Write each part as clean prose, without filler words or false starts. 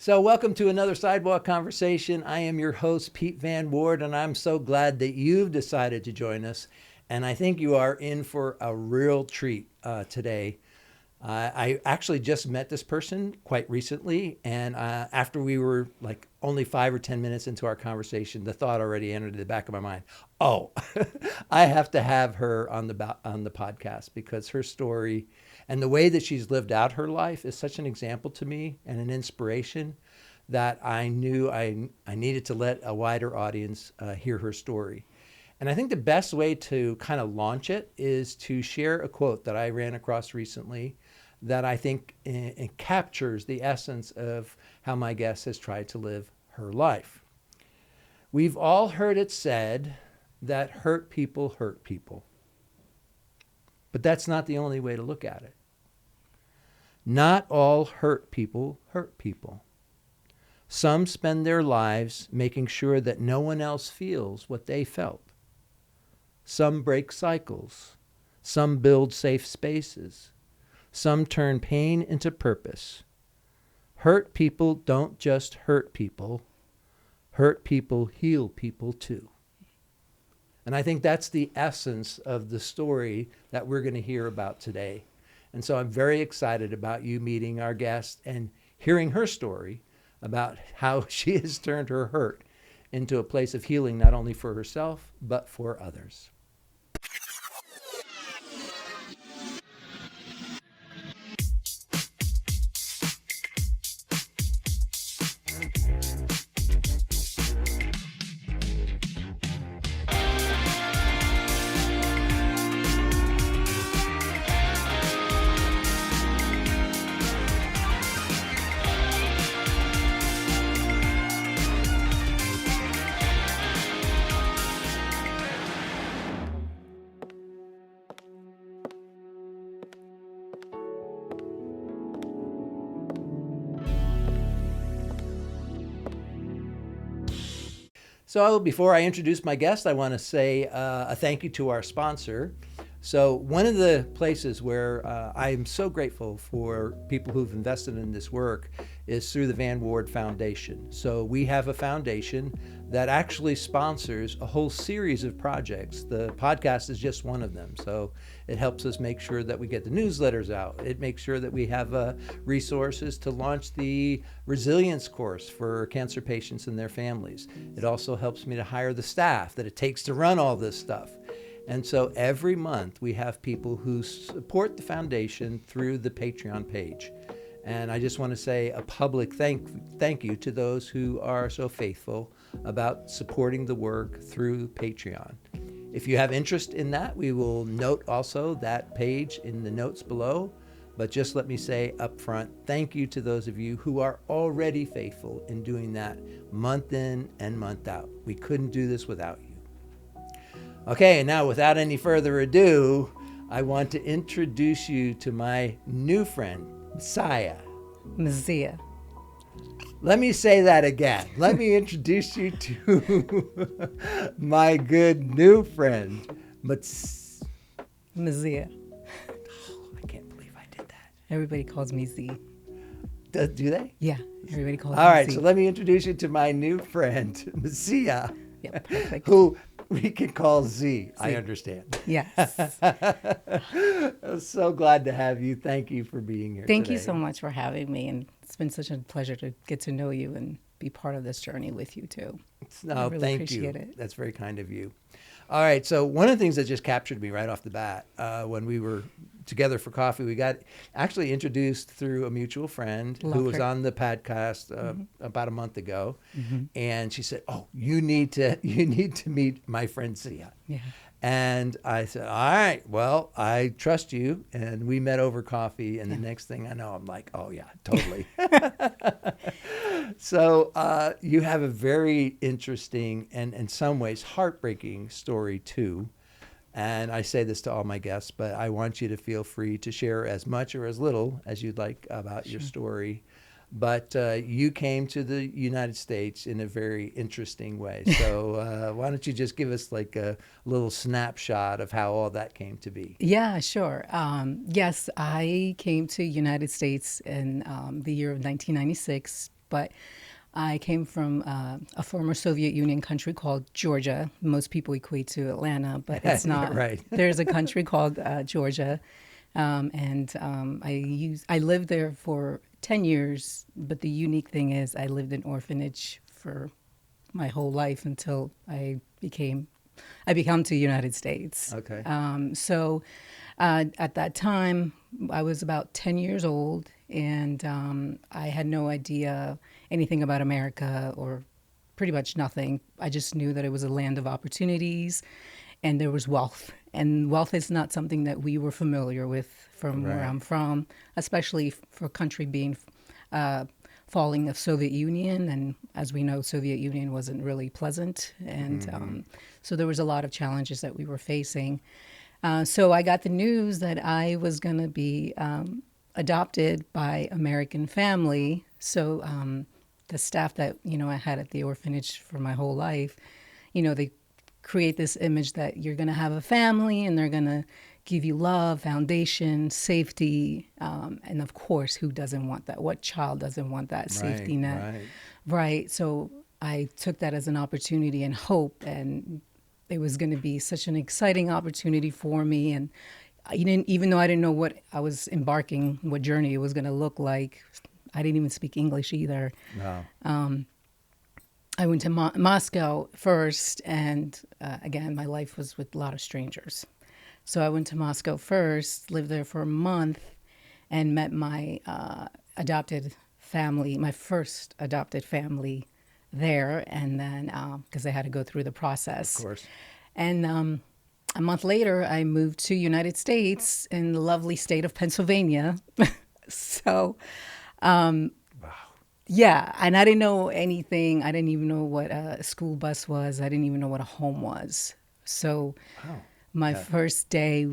So welcome to another Sidewalk Conversation. I am your host, Pete Van Ward, and I'm so glad that you've decided to join us. And I think you are in for a real treat today. I actually just met this person quite recently, and after we were like only 5 or 10 minutes into our conversation, the thought already entered the back of my mind. Oh, I have to have her on the podcast because her story and the way that she's lived out her life is such an example to me and an inspiration that I knew I needed to let a wider audience hear her story. And I think the best way to kind of launch it is to share a quote that I ran across recently that I think it captures the essence of how my guest has tried to live her life. We've all heard it said that hurt people hurt people. But that's not the only way to look at it. Not all hurt people hurt people. Some spend their lives making sure that no one else feels what they felt. Some break cycles. Some build safe spaces. Some turn pain into purpose. Hurt people don't just hurt people. Hurt people heal people too. And I think that's the essence of the story that we're going to hear about today. And so I'm very excited about you meeting our guest and hearing her story about how she has turned her hurt into a place of healing, not only for herself, but for others. So before I introduce my guest, I want to say a thank you to our sponsor. So one of the places where I am so grateful for people who've invested in this work is through the Van Ward Foundation. So we have a foundation that actually sponsors a whole series of projects. The podcast is just one of them. So it helps us make sure that we get the newsletters out. It makes sure that we have resources to launch the resilience course for cancer patients and their families. It also helps me to hire the staff that it takes to run all this stuff. And so every month we have people who support the foundation through the Patreon page. And I just want to say a public thank you to those who are so faithful about supporting the work through Patreon. If you have interest in that, we will note also that page in the notes below. But just let me say up front, thank you to those of you who are already faithful in doing that month in and month out. We couldn't do this without you. Okay, and now without any further ado, I want to introduce you to my new friend, Mziya. Let me say that again. Let me introduce you to my good new friend, Mziya. Oh, I can't believe I did that. Everybody calls me Z. Do they? Yeah, everybody calls me All right, Z. so let me introduce you to my new friend, Mziya, Yeah, perfect. who we can call Z. I understand. Yes. I'm so glad to have you. Thank you for being here Thank today. you so much for having me. And it's been such a pleasure to get to know you and be part of this journey with you, too. No, I really thank appreciate you. it. That's very kind of you. All right, so one of the things that just captured me right off the bat when we were together for coffee, we got actually introduced through a mutual friend who was on the podcast about a month ago, and she said, "Oh, you need to meet my friend Mziya." Yeah. And I said, "All right, well, I trust you." And we met over coffee, and the next thing I know, I'm like, "Oh yeah, totally." So you have a very interesting and in some ways heartbreaking story too. And I say this to all my guests, but I want you to feel free to share as much or as little as you'd like about your story. But you came to the United States in a very interesting way. So why don't you just give us like a little snapshot of how all that came to be? Yeah, sure. Yes, I came to United States in the year of 1996 but I came from a former Soviet Union country called Georgia. Most people equate to Atlanta, but it's not. Right. There's a country called Georgia, I lived there for 10 years. But the unique thing is, I lived in orphanage for my whole life until I become to the United States. Okay. At that time, I was about 10 years old, and I had no idea anything about America, or pretty much nothing. I just knew that it was a land of opportunities and there was wealth. And wealth is not something that we were familiar with from where I'm from, especially for a country being falling of Soviet Union. And as we know, Soviet Union wasn't really pleasant. And so there was a lot of challenges that we were facing. So I got the news that I was going to be adopted by American family. So the staff that, I had at the orphanage for my whole life, they create this image that you're going to have a family and they're going to give you love, foundation, safety. And of course, who doesn't want that? What child doesn't want that safety net? Right. So I took that as an opportunity and hope, and it was going to be such an exciting opportunity for me. And even though I didn't know what I was embarking, what journey it was going to look like, I didn't even speak English either. Wow. I went to Moscow first, and again, my life was with a lot of strangers. So I went to Moscow first, lived there for a month, and met my adopted family, my first adopted family there. And then, because I had to go through the process. Of course. And a month later, I moved to United States in the lovely state of Pennsylvania. So, Wow. yeah, and I didn't know anything. I didn't even know what a school bus was. I didn't even know what a home was. So Wow. my first day,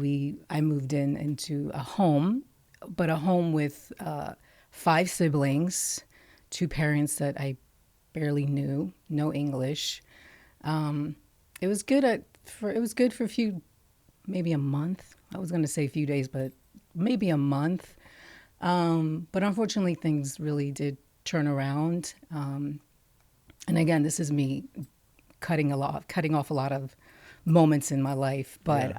I moved into a home, but a home with 5 siblings, 2 parents that I barely knew, no English. It was good for a few, maybe a month. I was going to say a few days, but maybe a month. But unfortunately, things really did turn around. And again, this is me cutting off a lot of moments in my life. But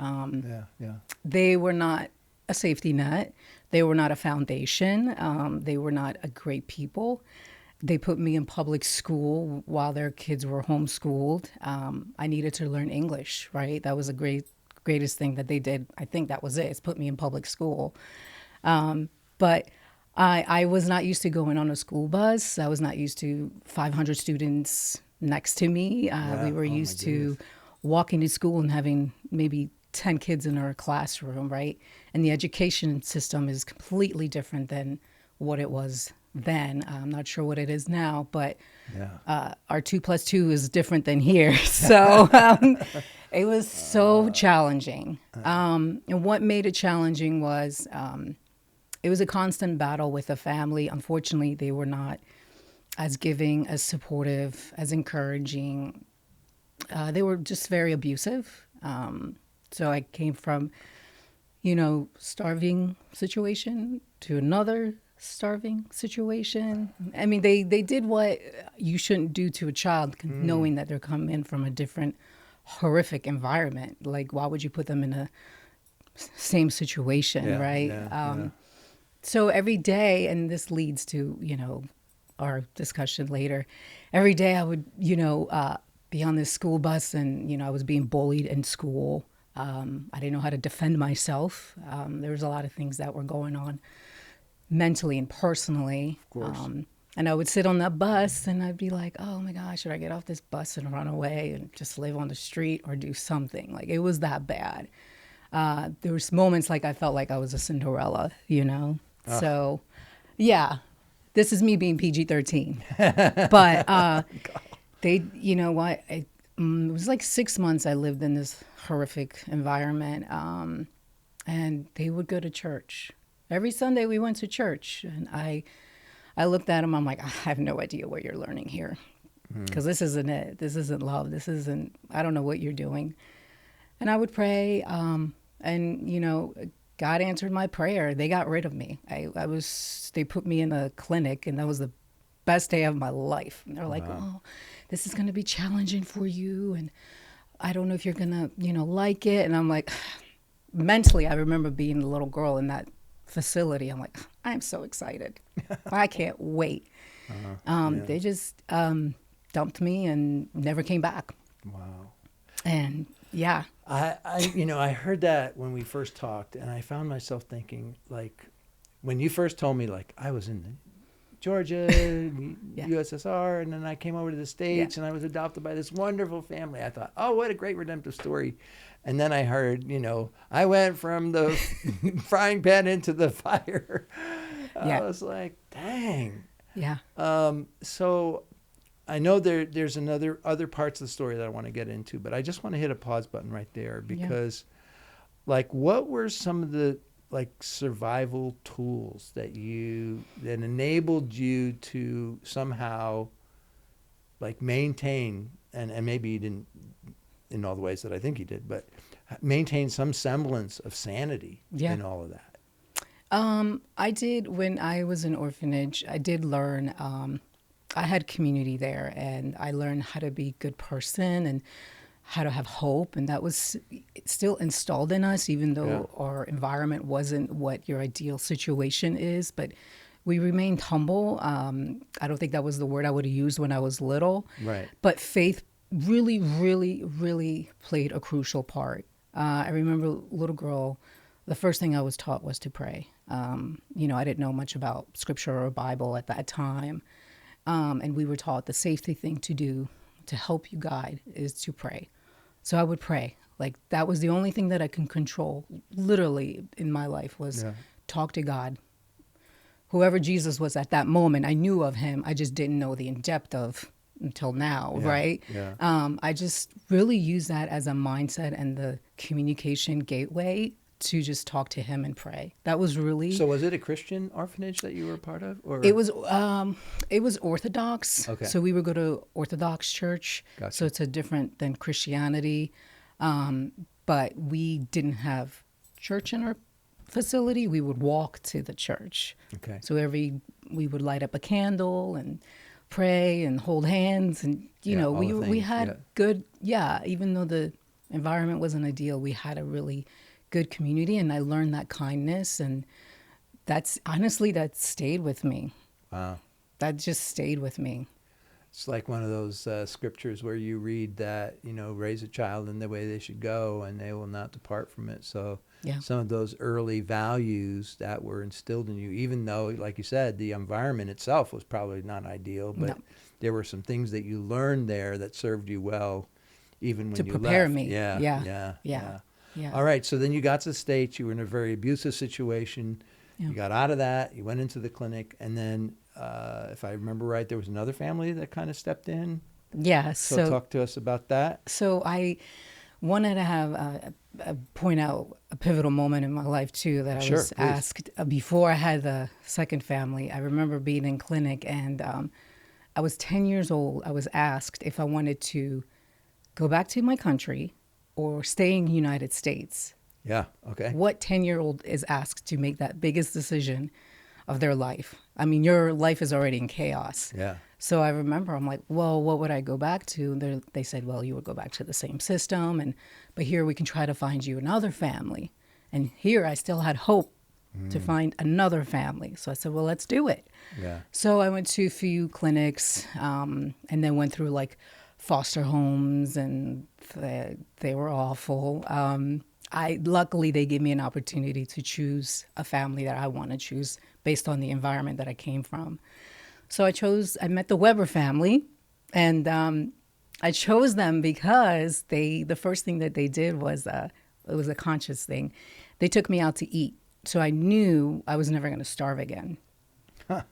they were not a safety net. They were not a foundation. They were not a great people. They put me in public school while their kids were homeschooled. I needed to learn English, right? That was the greatest thing that they did. I think that was it. It's put me in public school. But I was not used to going on a school bus. I was not used to 500 students next to me. We were used to walking to school and having maybe 10 kids in our classroom, right? And the education system is completely different than what it was then. I'm not sure what it is now, but our 2 + 2 is different than here. So it was so challenging. And what made it challenging was it was a constant battle with the family. Unfortunately, they were not as giving, as supportive, as encouraging. They were just very abusive. So I came from, starving situation to another starving situation. I mean, they did what you shouldn't do to a child, knowing that they're coming from a different horrific environment. Like, why would you put them in a same situation, right? So every day, and this leads to, our discussion later, every day I would, be on this school bus and, I was being bullied in school. I didn't know how to defend myself. There was a lot of things that were going on mentally and personally. Of course. And I would sit on that bus and I'd be like, oh my gosh, should I get off this bus and run away and just live on the street or do something? Like, it was that bad. There was moments like I felt like I was a Cinderella, So, yeah, this is me being PG-13. But they, what? It was like 6 months I lived in this horrific environment. And they would go to church. Every Sunday we went to church. And I looked at them. I'm like, I have no idea what you're learning here. Because this isn't it. This isn't love. I don't know what you're doing. And I would pray. And, God answered my prayer. They got rid of me. They put me in a clinic, and that was the best day of my life. And they're like, Wow. oh, this is going to be challenging for you. And I don't know if you're going to, like it. And I'm like, mentally, I remember being a little girl in that facility. I'm like, I'm so excited. I can't wait. Yeah. They just dumped me and never came back. Wow. And yeah. I heard that when we first talked, and I found myself thinking, like, when you first told me, like, I was in Georgia, Yeah. USSR, and then I came over to the States, and I was adopted by this wonderful family. I thought, oh, what a great redemptive story. And then I heard, I went from the frying pan into the fire. Yeah. I was like, dang. Yeah. So I know there's other parts of the story that I want to get into, but I just want to hit a pause button right there because, like, what were some of the survival tools that enabled you to somehow maintain and maybe you didn't in all the ways that I think you did, but maintain some semblance of sanity in all of that? I did when I was in orphanage. I did learn. I had community there, and I learned how to be a good person and how to have hope, and that was still installed in us, even though our environment wasn't what your ideal situation is. But we remained humble. I don't think that was the word I would have used when I was little. Right. But faith really, really, really played a crucial part. I remember, little girl, the first thing I was taught was to pray. I didn't know much about scripture or Bible at that time. And we were taught the safety thing to do to help you guide is to pray. So I would pray. Like, that was the only thing that I can control, literally, in my life was talk to God. Whoever Jesus was at that moment, I knew of him. I just didn't know the in-depth of until now, right? Yeah. I just really use that as a mindset and the communication gateway to just talk to him and pray. That was really. So was it a Christian orphanage that you were a part of, or it was Orthodox. Okay. So we would go to Orthodox church. Gotcha. So it's a different than Christianity, but we didn't have church in our facility. We would walk to the church. Okay. So we would light up a candle and pray and hold hands, and all the we things, had good. Even though the environment wasn't ideal, we had a really good community, and I learned that kindness, and that stayed with me. Wow. That just stayed with me. It's like one of those scriptures where you read that, raise a child in the way they should go and they will not depart from it. So some of those early values that were instilled in you, even though, like you said, the environment itself was probably not ideal, but there were some things that you learned there that served you well, even when you left. To prepare me. Yeah. All right. So then you got to the States. You were in a very abusive situation. Yeah. You got out of that. You went into the clinic. And then, if I remember right, there was another family that kind of stepped in. Yeah. So talk to us about that. So I wanted to have point out a pivotal moment in my life, too, that I was asked before I had the second family. I remember being in clinic, and I was 10 years old. I was asked if I wanted to go back to my country or stay in the United States. Yeah, okay. What 10-year-old is asked to make that biggest decision of their life? I mean, your life is already in chaos. Yeah. So I remember, I'm like, well, what would I go back to? And they said, well, you would go back to the same system, but here we can try to find you another family. And here I still had hope to find another family. So I said, well, let's do it. Yeah. So I went to a few clinics, and then went through foster homes, and they were awful. Luckily, they gave me an opportunity to choose a family that I want to choose based on the environment that I came from. So I met the Weber family, and I chose them because the first thing that they did was, it was a conscious thing. They took me out to eat. So I knew I was never going to starve again. Huh.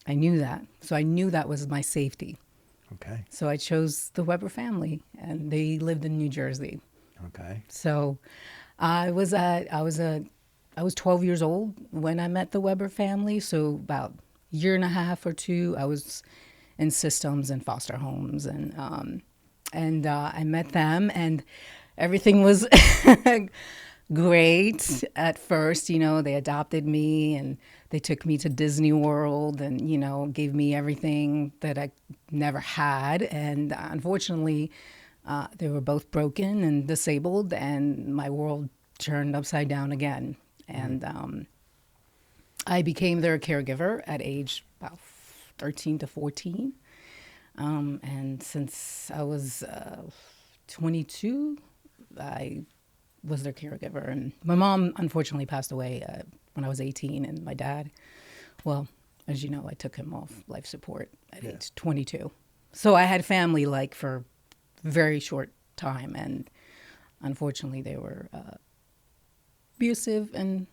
I knew that. So I knew that was my safety. Okay. So I chose the Weber family, and they lived in New Jersey. Okay. So I was 12 years old when I met the Weber family. So about a year and a half or two, I was in systems and foster homes, and I met them, and everything was great at first. They adopted me and they took me to Disney World and, gave me everything that I never had. And unfortunately, they were both broken and disabled, and my world turned upside down again. And I became their caregiver at age about 13 to 14. And since I was 22, I was their caregiver. And my mom unfortunately passed away when I was 18, and my dad, well, as you know, I took him off life support at age 22. So I had family for a very short time, and unfortunately they were abusive and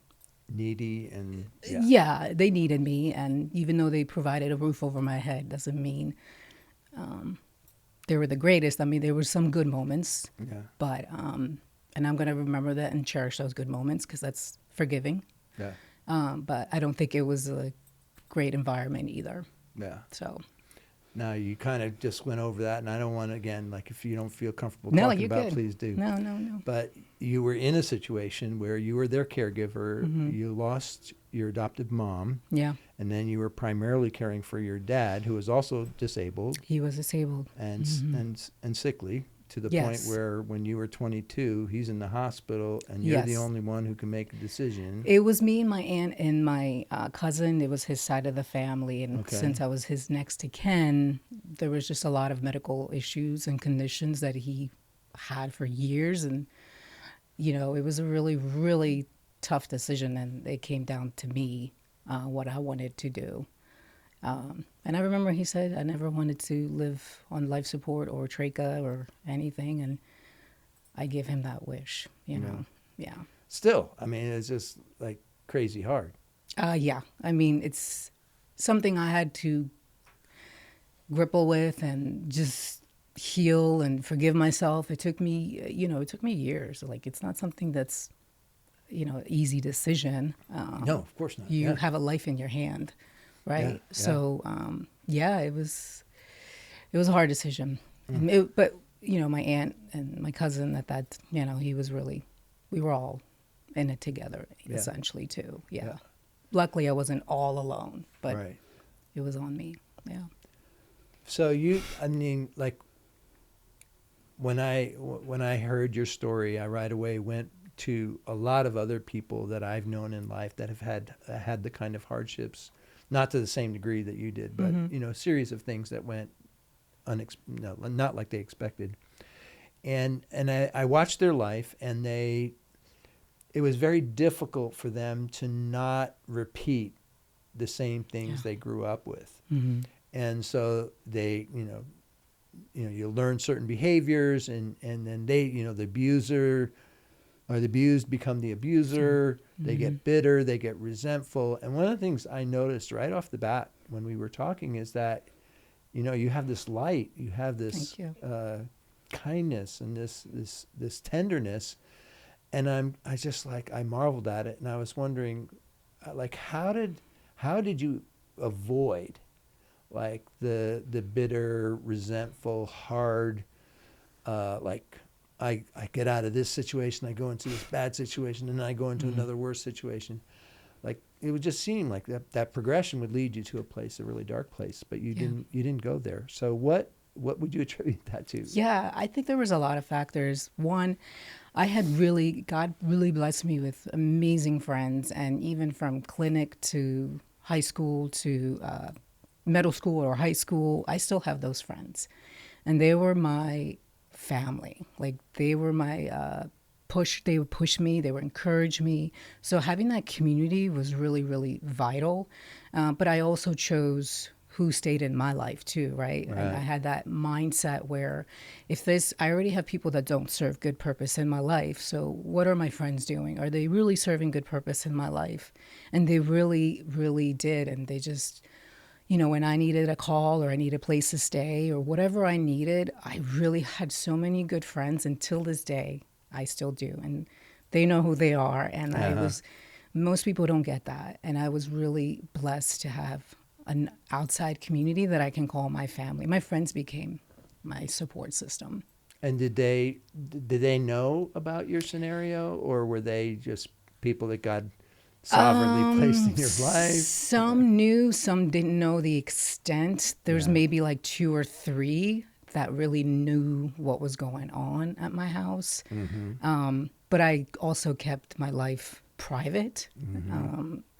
Needy and they needed me. And even though they provided a roof over my head, doesn't mean they were the greatest. I mean, there were some good moments, but and I'm going to remember that and cherish those good moments because that's forgiving. Yeah. But I don't think it was a great environment either. Yeah. So. Now, you kind of just went over that, and I don't want to, again, if you don't feel comfortable No, talking you're about it, good. please do. No. But you were in a situation where you were their caregiver. Mm-hmm. You lost your adoptive mom. Yeah. And then you were primarily caring for your dad, who was also disabled He was disabled. and and sickly, to the point Yes. where when you were 22, he's in the hospital, and you're the Yes. only one who can make a decision. It was me, my aunt, and my cousin. It was his side of the family. And Okay. since I was his next to kin, there was just a lot of medical issues and conditions that he had for years. And, it was a really, really tough decision. And it came down to me, what I wanted to do. And I remember he said I never wanted to live on life support or trachea or anything. And I give him that wish, know. Yeah. Still, I mean, it's just crazy hard. Yeah. I mean, it's something I had to grapple with and just heal and forgive myself. It took me, it took me years. It's not something that's, easy decision. No, of course not. You Yeah. have a life in your hand, right? Yeah. So, it was a hard decision. But, my aunt and my cousin at that, he was really, we were all in it together, essentially, too. Yeah. Luckily, I wasn't all alone, but Right. it was on me. Yeah. So when I heard your story, I right away went to a lot of other people that I've known in life that have had the kind of hardships, not to the same degree that you did, but a series of things that went not like they expected. And I watched their life, and it was very difficult for them to not repeat the same things they grew up with. Mm-hmm. And so they, you learn certain behaviors, and then they, the abuser or the abused become the abuser. Mm-hmm. They get bitter, they get resentful. And one of the things I noticed right off the bat when we were talking is that, you have this light, you have this kindness and this tenderness. And I marveled at it, and I was wondering, how did you avoid the bitter, resentful, hard, I get out of this situation, I go into this bad situation, and then I go into another worse situation. It would just seem like that progression would lead you to a place, a really dark place, but you didn't go there. So what would you attribute that to? Yeah, I think there was a lot of factors. One, God really blessed me with amazing friends, and even from clinic to high school to middle school or high school, I still have those friends. And they were my family. They were my they would push me, they would encourage me. So having that community was really, really vital. But I also chose who stayed in my life too, right? And I had that mindset where I already have people that don't serve good purpose in my life. So what are my friends doing? Are they really serving good purpose in my life? And they really, really did. And they just, when I needed a call or I needed a place to stay or whatever I needed, I really had so many good friends. Until this day, I still do. And they know who they are. And most people don't get that. And I was really blessed to have an outside community that I can call my family. My friends became my support system. And did they know about your scenario, or were they just people that God sovereignly placed in your life? Some knew, some didn't know the extent. There's Yeah. maybe like 2 or 3 that really knew what was going on at my house. But I also kept my life private.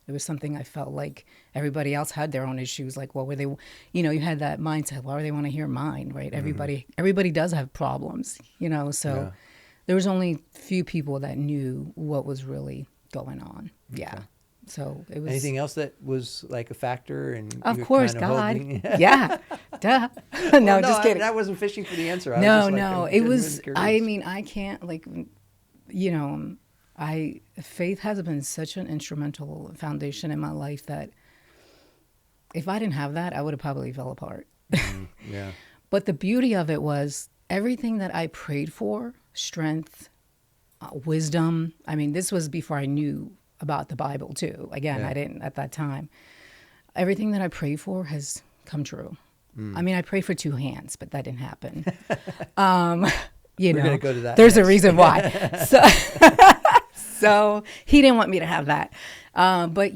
It was something I felt like everybody else had their own issues. Like, what were they? You had that mindset. Why would they want to hear mine, right? Everybody does have problems, So Yeah. there was only few people that knew what was really going on. Yeah. Okay. So it was. Anything else that was like a factor? And Of you were course, kind of God. holding- Yeah. Duh. Well, No, just kidding. I wasn't fishing for the answer. I was No, just like, no. I'm It was, genuinely curious. I mean, I can't, like, faith has been such an instrumental foundation in my life that if I didn't have that, I would have probably fell apart. Yeah. But the beauty of it was everything that I prayed for, strength, wisdom. I mean, this was before I knew about the Bible too. Again, Yeah. I didn't at that time. Everything that I prayed for has come true. I mean, I prayed for 2 hands, but that didn't happen. We're gonna go to that There's a next. reason why. So he didn't want me to have that. But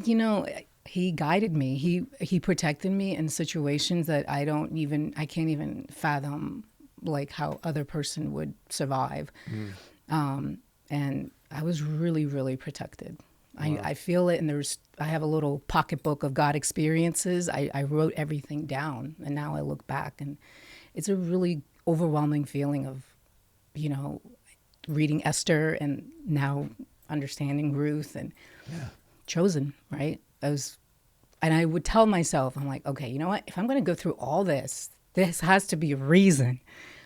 he guided me. He protected me in situations that I can't even fathom, like how other person would survive. And I was really, really protected. I feel it, and I have a little pocketbook of God experiences. I wrote everything down, and now I look back, and it's a really overwhelming feeling of, reading Esther and now understanding Ruth and chosen, right? And I would tell myself, I'm like, okay, you know what? If I'm going to go through all this has to be a reason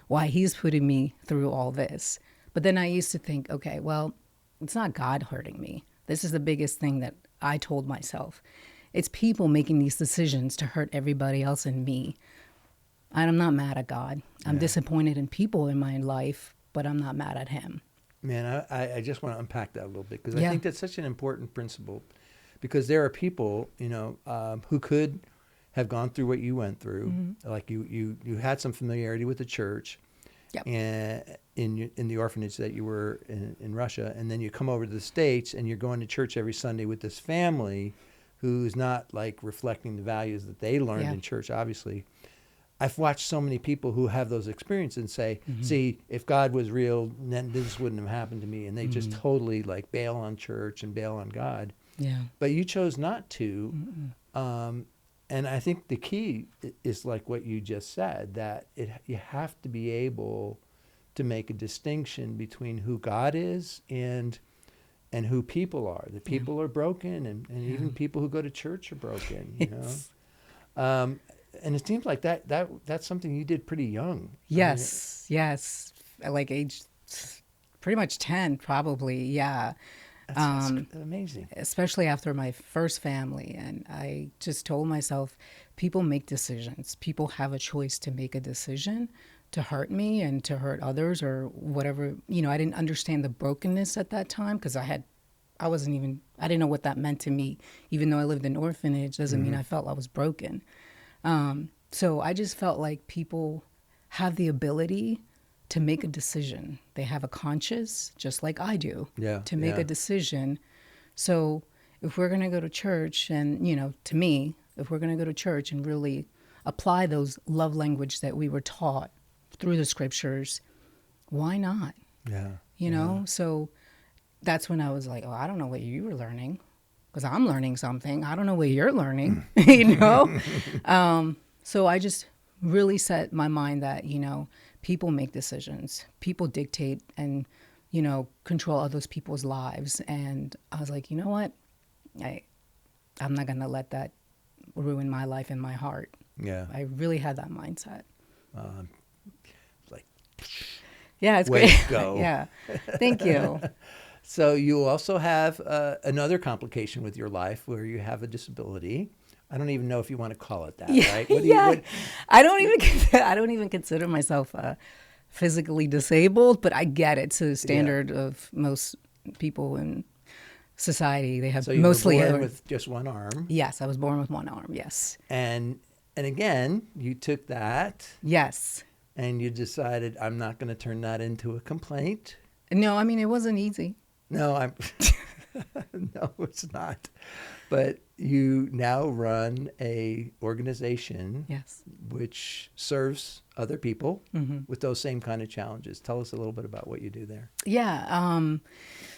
why he's putting me through all this. But then I used to think, okay, well, it's not God hurting me. This is the biggest thing that I told myself. It's people making these decisions to hurt everybody else and me. And I'm not mad at God. I'm disappointed in people in my life, but I'm not mad at him. Man, I just want to unpack that a little bit, because I Yeah. think that's such an important principle, because there are people, who could have gone through what you went through. Like you had some familiarity with the church. Yep. And in the orphanage that you were in Russia, and then you come over to the States and you're going to church every Sunday with this family who's not like reflecting the values that they learned in church, obviously. I've watched so many people who have those experiences and say, see, if God was real, then this wouldn't have happened to me. And they just totally like bail on church and bail on God. Yeah. But you chose not to. And I think the key is like what you just said, that you have to be able to make a distinction between who God is and who people are. The people are broken, and even people who go to church are broken, and it seems like that's something you did pretty young. Yes. Yes. Like age pretty much 10, probably. Yeah. That's amazing. Especially after my first family. And I just told myself, people make decisions. People have a choice to make a decision to hurt me and to hurt others or whatever. I didn't understand the brokenness at that time because I didn't know what that meant to me. Even though I lived in an orphanage, doesn't mean I felt I was broken. So I just felt like people have the ability to make a decision. They have a conscience, just like I do, to make a decision. So if we're going to go to church and, to me, if we're going to go to church and really apply those love language that we were taught through the scriptures, why not? Yeah. So that's when I was like, oh, I don't know what you were learning because I'm learning something. I don't know what you're learning, So I just really set my mind that, people make decisions. People dictate and, control others people's lives. And I was like, you know what? I'm not going to let that ruin my life and my heart. Yeah. I really had that mindset. Like, Yeah, it's way great. to go. Yeah. Thank you. So you also have another complication with your life where you have a disability. I don't even know if you want to call it that, right? I don't even consider myself physically disabled, but I get it to the standard of most people in society. They have So you mostly were born with just one arm. Yes, I was born with one arm. Yes. And again, you took that Yes. and you decided, I'm not going to turn that into a complaint. No, I mean, it wasn't easy. No, no, it's not. But you now run a organization Yes. which serves other people Mm-hmm. with those same kind of challenges. Tell us a little bit about what you do there. Yeah.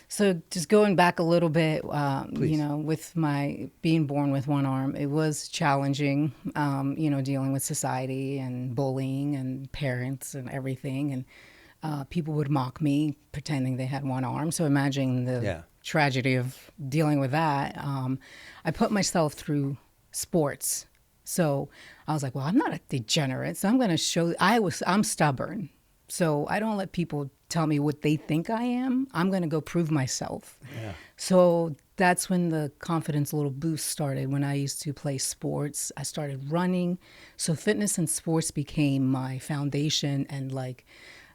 So just going back a little bit, Please. with my being born with one arm, it was challenging, dealing with society and bullying and parents and everything. And people would mock me pretending they had one arm. So imagine the tragedy of dealing with that. I put myself through sports. So I was like, well, I'm not a degenerate. So I'm going to show I'm stubborn. So I don't let people tell me what they think I am. I'm going to go prove myself. Yeah. So that's when the confidence little boost started. When I used to play sports, I started running. So fitness and sports became my foundation and like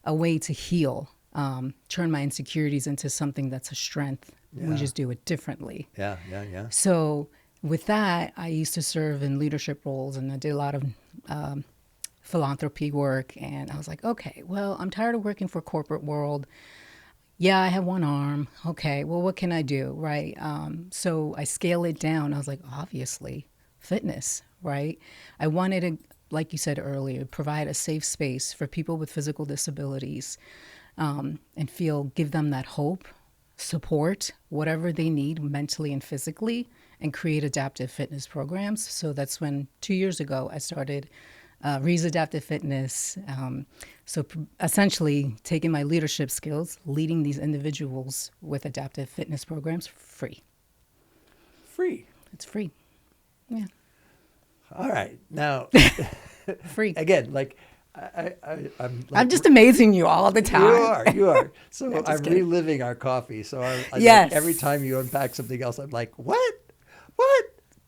a way to heal, turn my insecurities into something that's a strength. Yeah. We just do it differently. Yeah. So with that, I used to serve in leadership roles, and I did a lot of philanthropy work. And I was like, okay, well, I'm tired of working for corporate world. Yeah, I have one arm. Okay, well, what can I do, right? So I scale it down. I was like, obviously, fitness, right? I wanted to, like you said earlier, provide a safe space for people with physical disabilities, and give them that hope, support, whatever they need mentally and physically, and create adaptive fitness programs. So that's when 2 years ago I started REIZ Adaptive Fitness. Essentially taking my leadership skills, leading these individuals with adaptive fitness programs free. Free. It's free. Yeah. All right. Now, Free. again, I'm just amazing you all the time. You are. So just I'm kidding. reliving our coffee. So Yes. every time you unpack something else, I'm like, what?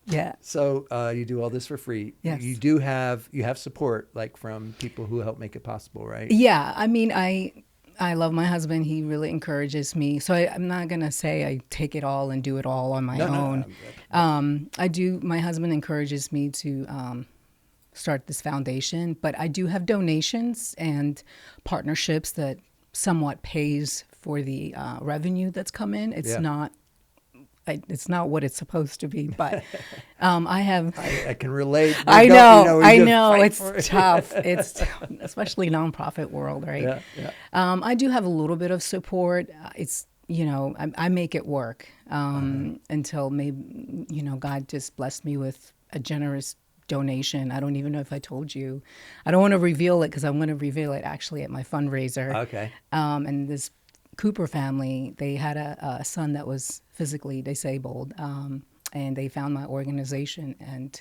Yeah. So you do all this for free. Yes. You have support like from people who help make it possible, right? Yeah. I mean, I love my husband. He really encourages me. So I'm not going to say I take it all and do it all on my own. No. My husband encourages me to start this foundation, but I do have donations and partnerships that somewhat pays for the revenue that's come in. It's not what it's supposed to be, but I have. I can relate. I know. It's tough. It's especially nonprofit world, right? Yeah. I do have a little bit of support. It's I make it work until maybe God just blessed me with a generous donation. I don't even know if I told you. I don't want to reveal it because I'm going to reveal it actually at my fundraiser. Okay. And this Cooper family, they had a son that was physically disabled, and they found my organization and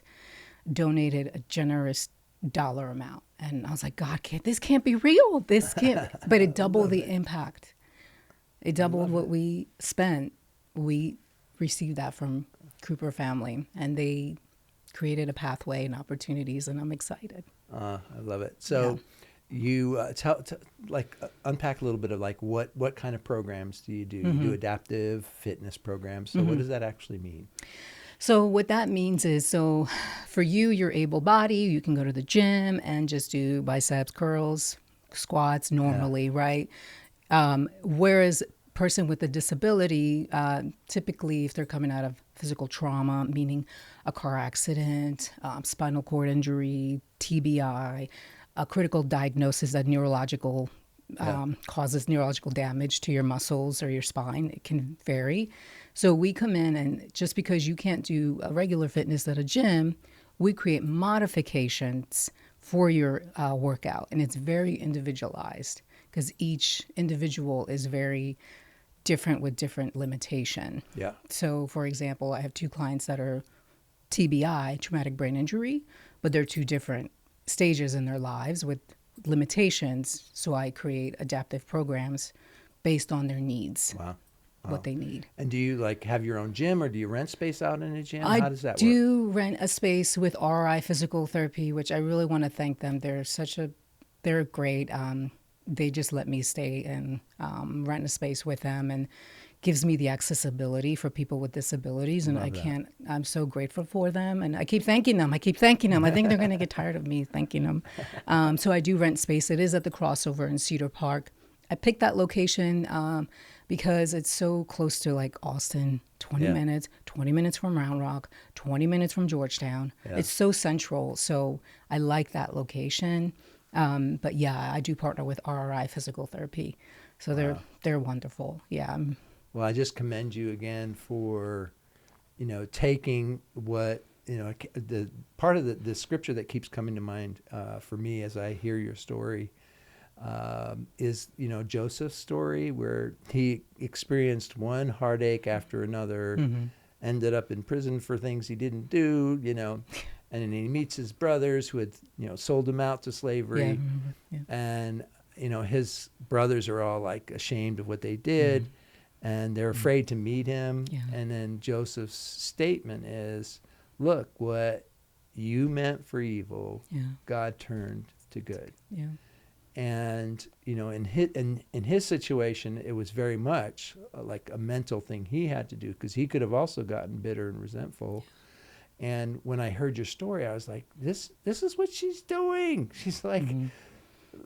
donated a generous dollar amount. And I was like, God, this can't be real. This can't. But it doubled the impact. It doubled what we spent. We received that from Cooper family, and they created a pathway and opportunities, and I'm excited. I love it. So. Yeah. You unpack a little bit of like what kind of programs do you do? Mm-hmm. You do adaptive fitness programs. So what does that actually mean? So what that means is, so for you're able-bodied, you can go to the gym and just do biceps curls, squats normally, right? Whereas person with a disability, typically if they're coming out of physical trauma, meaning a car accident, spinal cord injury, TBI, a critical diagnosis that neurological causes neurological damage to your muscles or your spine. It can vary. So we come in, and just because you can't do a regular fitness at a gym, we create modifications for your workout. And it's very individualized because each individual is very different with different limitation. Yeah. So for example, I have 2 clients that are TBI, traumatic brain injury, but they're 2 different stages in their lives with limitations. So I create adaptive programs based on their needs. Wow. What they need. And do you like have your own gym, or do you rent space out in a gym? How does that work? I do rent a space with RI Physical Therapy, which I really want to thank them. They're great. They just let me stay and rent a space with them and gives me the accessibility for people with disabilities, and Love that. I'm so grateful for them, and I keep thanking them. I think they're going to get tired of me thanking them. So I do rent space. It is at the crossover in Cedar Park. I picked that location because it's so close to like Austin, 20 Yeah. minutes, 20 minutes from Round Rock, 20 minutes from Georgetown. Yeah. It's so central. So I like that location. But yeah, I do partner with RRI Physical Therapy. So they're wonderful. Yeah. Well, I just commend you again for, taking what, the part of the scripture that keeps coming to mind for me as I hear your story is, Joseph's story, where he experienced one heartache after another, ended up in prison for things he didn't do, and then he meets his brothers who had, sold him out to slavery. Yeah, I remember. Yeah. And, his brothers are all like ashamed of what they did. And they're afraid to meet him. Yeah. And then Joseph's statement is, look, what you meant for evil, Yeah. God turned to good. Yeah. And, in his situation, it was very much like a mental thing he had to do, because he could have also gotten bitter and resentful. And when I heard your story, I was like, this is what she's doing. She's like,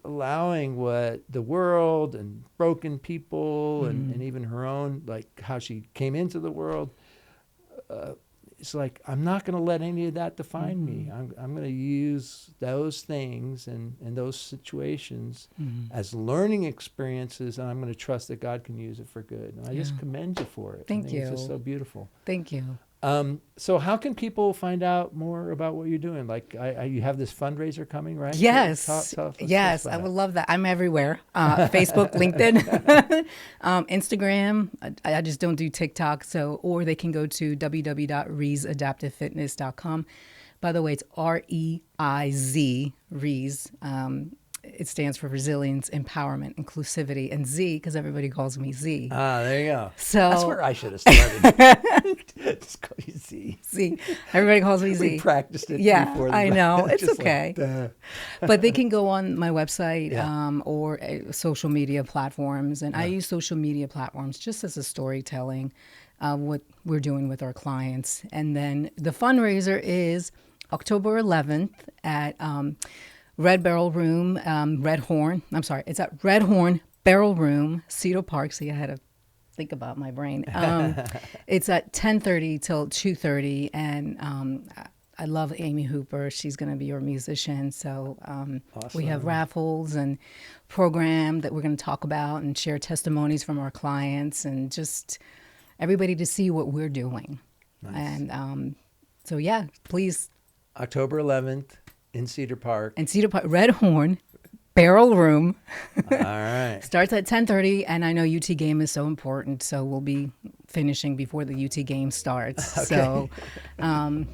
allowing what the world and broken people and even her own, like how she came into the world, it's like, I'm not going to let any of that define me. I'm going to use those things and those situations as learning experiences, and I'm going to trust that God can use it for good. And I just commend you for it. Thank I think you. It's just so beautiful. Thank you. So how can people find out more about what you're doing? Like, you have this fundraiser coming, right? Yes. Tell us Yes. about I would it. love that. I'm everywhere. Facebook, LinkedIn, Instagram. I just don't do TikTok. Or they can go to www.reizadaptivefitness.com. By the way, it's REIZ, REIZ. It stands for Resilience, Empowerment, Inclusivity, and Z, because everybody calls me Z. There you go. So That's where I should have started. Just call you Z. Z. Everybody calls me Z. We practiced it before. I know. It's just okay. Like, But they can go on my website Yeah. or social media platforms. And I use social media platforms just as a storytelling, what we're doing with our clients. And then the fundraiser is October 11th at Red Barrel Room, it's at Red Horn Barrel Room, Cedar Park. See, I had to think about my brain. It's at 10:30 till 2:30, and I love Amy Hooper. She's going to be your musician. So we have Awesome. raffles and program that we're going to talk about and share testimonies from our clients and just everybody to see what we're doing. Nice. And so, yeah, please. October 11th in Cedar Park. And Cedar Park, Red Horn Barrel Room. All right. Starts at 10:30, and I know UT game is so important, so we'll be finishing before the UT game starts. Okay. So,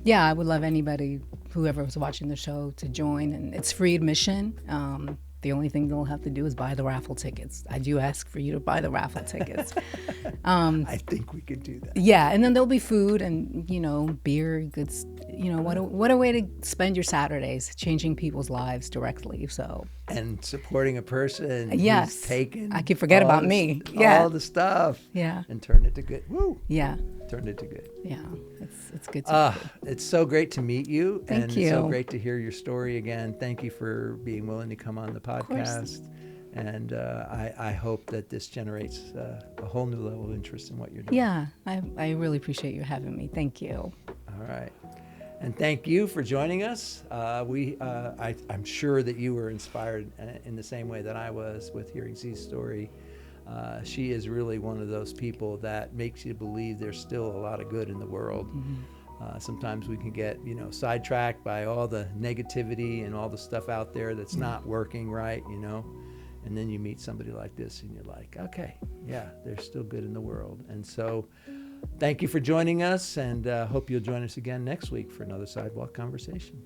yeah, I would love anybody, whoever was watching the show, to join, and it's free admission. The only thing they'll have to do is buy the raffle tickets. I do ask for you to buy the raffle tickets. I think we could do that. Yeah, and then there'll be food and, beer, goods. What a way to spend your Saturdays, changing people's lives directly. So, And supporting a person Yes. who's taken I could forget all about this- me. Yeah. all the stuff yeah, and turned it to good. Woo! yeah, Turned it to good. yeah. It's good to It's so great to meet you. Thank and It's so you. great to hear your story again. Thank you for being willing to come on the course. podcast. And I hope that this generates a whole new level of interest in what you're doing. Yeah, I really appreciate you having me. Thank you. All right. And thank you for joining us. I'm sure that you were inspired in the same way that I was with hearing Z's story. She is really one of those people that makes you believe there's still a lot of good in the world. Sometimes we can get, sidetracked by all the negativity and all the stuff out there that's not working right, And then you meet somebody like this and you're like, okay, yeah, there's still good in the world. And so thank you for joining us, and hope you'll join us again next week for another Sidewalk Conversation.